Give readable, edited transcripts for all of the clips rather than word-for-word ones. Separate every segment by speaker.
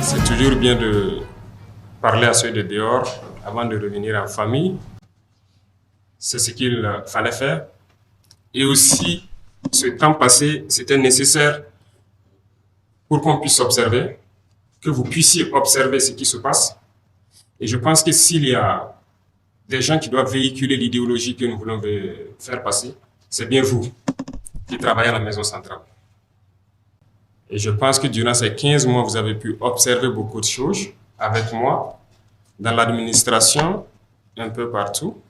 Speaker 1: C'est toujours bien de parler à ceux de dehors avant de revenir en famille. C'est ce qu'il fallait faire. Et aussi, ce temps passé, c'était nécessaire pour qu'on puisse observer, que vous puissiez observer ce qui se passe. Et je pense que s'il y a des gens qui doivent véhiculer l'idéologie que nous voulons faire passer, c'est bien vous qui travaillez à la maison centrale. Et je pense que durant ces 15 mois, vous avez pu observer beaucoup de choses avec moi, dans l'administration, un peu partout.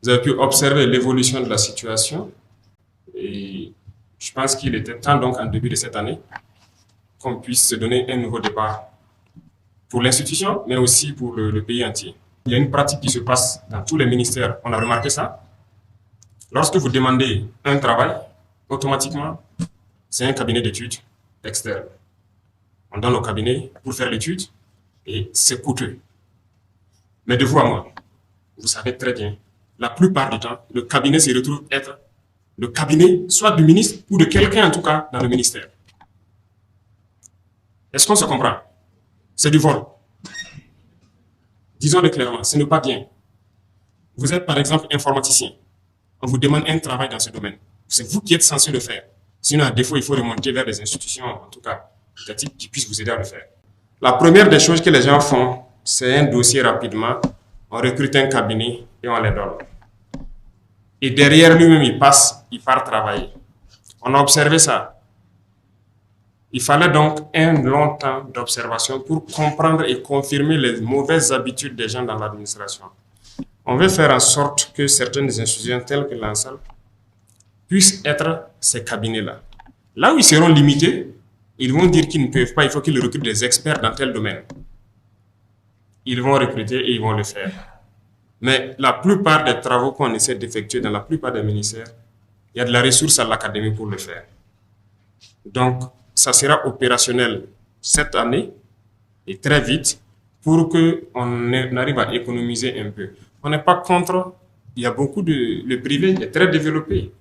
Speaker 1: Vous avez pu observer l'évolution de la situation. Et je pense qu'il était temps, donc, en début de cette année, qu'on puisse se donner un nouveau départ pour l'institution, mais aussi pour le pays entier. Il y a une pratique qui se passe dans tous les ministères. On a remarqué ça. Lorsque vous demandez un travail, automatiquement, c'est un cabinet d'études externe. On donne au cabinet pour faire l'étude et c'est coûteux. Mais de vous à moi, vous savez très bien, la plupart du temps, le cabinet se retrouve être le cabinet soit du ministre ou de quelqu'un en tout cas dans le ministère. Est-ce qu'on se comprend? C'est du vol. Disons-le clairement, ce n'est pas bien. Vous êtes par exemple informaticien. On vous demande un travail dans ce domaine. C'est vous qui êtes censé le faire. Sinon, à défaut, il faut remonter vers des institutions, en tout cas, étatiques, qui puissent vous aider à le faire. La première des choses que les gens font, c'est un dossier rapidement. On recrute un cabinet et on les donne. Et derrière lui-même, il part travailler. On a observé ça. Il fallait donc un long temps d'observation pour comprendre et confirmer les mauvaises habitudes des gens dans l'administration. On veut faire en sorte que certaines institutions telles que l'ANSAL puissent être ces cabinets-là. Là où ils seront limités, ils vont dire qu'ils ne peuvent pas, il faut qu'ils recrutent des experts dans tel domaine. Ils vont recruter et ils vont le faire. Mais la plupart des travaux qu'on essaie d'effectuer dans la plupart des ministères, il y a de la ressource à l'académie pour le faire. Donc, ça sera opérationnel cette année et très vite pour qu'on arrive à économiser un peu. On n'est pas contre, il y a beaucoup le privé est très développé.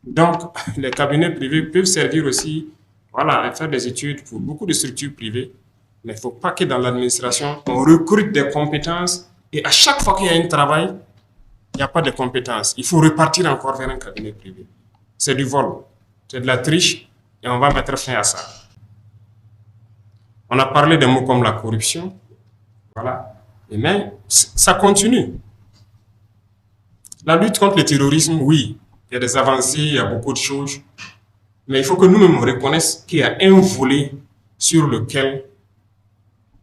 Speaker 1: Donc, les cabinets privés peuvent servir aussi à faire des études pour beaucoup de structures privées. Mais il ne faut pas que dans l'administration, on recrute des compétences et à chaque fois qu'il y a un travail, il n'y a pas de compétences. Il faut repartir encore vers un cabinet privé. C'est du vol, c'est de la triche et on va mettre fin à ça. On a parlé de mots comme la corruption. Voilà. Mais ça continue. La lutte contre le terrorisme, oui, il y a des avancées, il y a beaucoup de choses. Mais il faut que nous-mêmes reconnaissions qu'il y a un volet sur lequel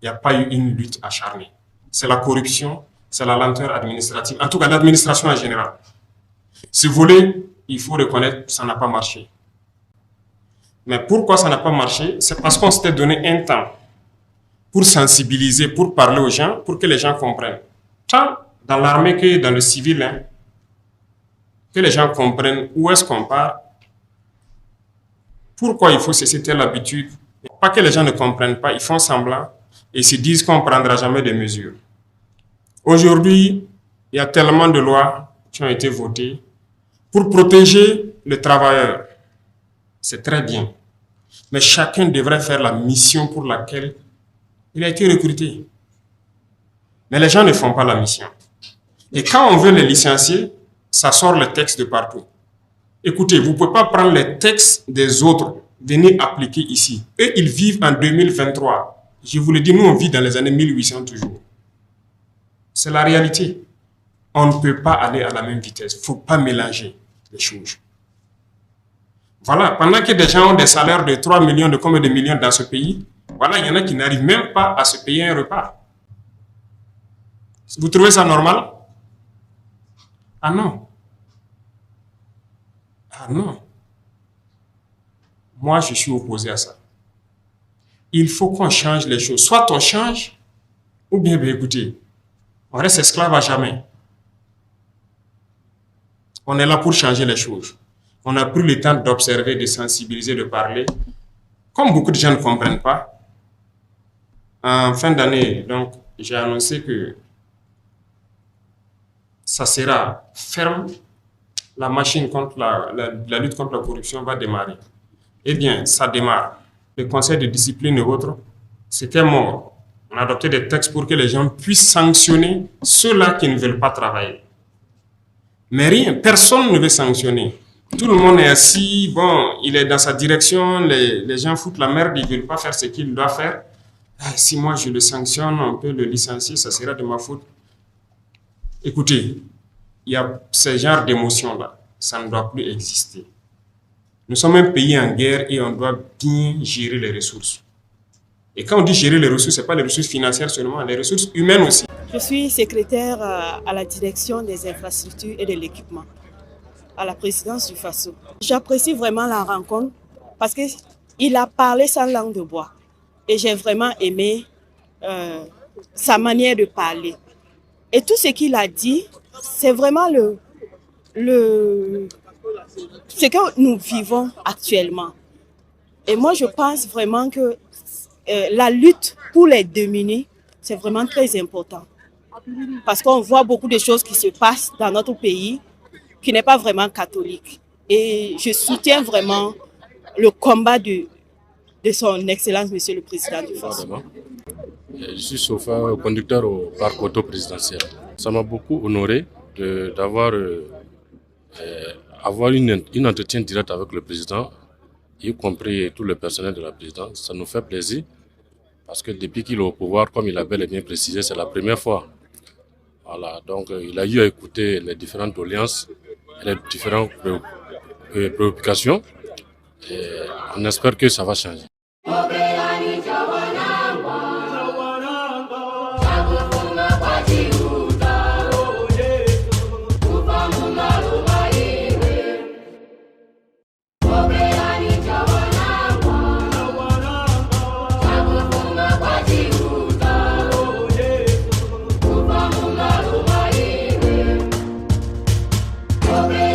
Speaker 1: il n'y a pas eu une lutte acharnée. C'est la corruption, c'est la lenteur administrative, en tout cas l'administration en général. Ce volet, il faut reconnaître que ça n'a pas marché. Mais pourquoi ça n'a pas marché? C'est parce qu'on s'était donné un temps pour sensibiliser, pour parler aux gens, pour que les gens comprennent. Tant dans l'armée que dans le civil, que les gens comprennent où est-ce qu'on part, pourquoi il faut cesser telle habitude. Pas que les gens ne comprennent pas, ils font semblant et se disent qu'on ne prendra jamais de mesures. Aujourd'hui, il y a tellement de lois qui ont été votées pour protéger le travailleur. C'est très bien. Mais chacun devrait faire la mission pour laquelle il a été recruté. Mais les gens ne font pas la mission. Et quand on veut les licencier, ça sort le texte de partout. Écoutez, vous ne pouvez pas prendre les textes des autres, venir appliquer ici. Eux, ils vivent en 2023. Je vous le dis, nous, on vit dans les années 1800 toujours. C'est la réalité. On ne peut pas aller à la même vitesse. Il ne faut pas mélanger les choses. Voilà, pendant que des gens ont des salaires de 3 millions, de combien de millions dans ce pays, voilà, il y en a qui n'arrivent même pas à se payer un repas. Vous trouvez ça normal? Ah non. Ah non. Moi, je suis opposé à ça. Il faut qu'on change les choses. Soit on change, ou bien, écoutez, on reste esclave à jamais. On est là pour changer les choses. On a pris le temps d'observer, de sensibiliser, de parler. Comme beaucoup de gens ne comprennent pas, en fin d'année, donc, j'ai annoncé que ça sera ferme. La machine contre la lutte contre la corruption va démarrer. Eh bien, ça démarre. Le conseil de discipline et autres C'était mort. On a adopté des textes pour que les gens puissent sanctionner ceux-là qui ne veulent pas travailler. Mais rien, personne ne veut sanctionner. Tout le monde est assis, bon, il est dans sa direction, les gens foutent la merde, ils ne veulent pas faire ce qu'il doit faire. Ah, si moi je le sanctionne, on peut le licencier, ça sera de ma faute. Écoutez, il y a ce genre d'émotion-là, ça ne doit plus exister. Nous sommes un pays en guerre et on doit bien gérer les ressources. Et quand on dit gérer les ressources, ce n'est pas les ressources financières seulement, les ressources humaines aussi.
Speaker 2: Je suis secrétaire à la direction des infrastructures et de l'équipement, à la présidence du FASO. J'apprécie vraiment la rencontre parce qu'il a parlé sans langue de bois. Et j'ai vraiment aimé sa manière de parler. Et tout ce qu'il a dit, c'est vraiment ce que nous vivons actuellement. Et moi, je pense vraiment que la lutte pour les démunis, c'est vraiment très important. Parce qu'on voit beaucoup de choses qui se passent dans notre pays qui n'est pas vraiment catholique. Et je soutiens vraiment le combat de son Excellence, Monsieur le Président du FASO.
Speaker 3: Je suis chauffeur conducteur au parc auto présidentiel. Ça m'a beaucoup honoré d'avoir avoir une entretien direct avec le président, y compris tout le personnel de la présidence. Ça nous fait plaisir parce que depuis qu'il est au pouvoir, comme il a bel et bien précisé, c'est la première fois. Voilà, donc il a eu à écouter les différentes doléances, les différentes préoccupations. Et on espère que ça va changer.
Speaker 4: Okay.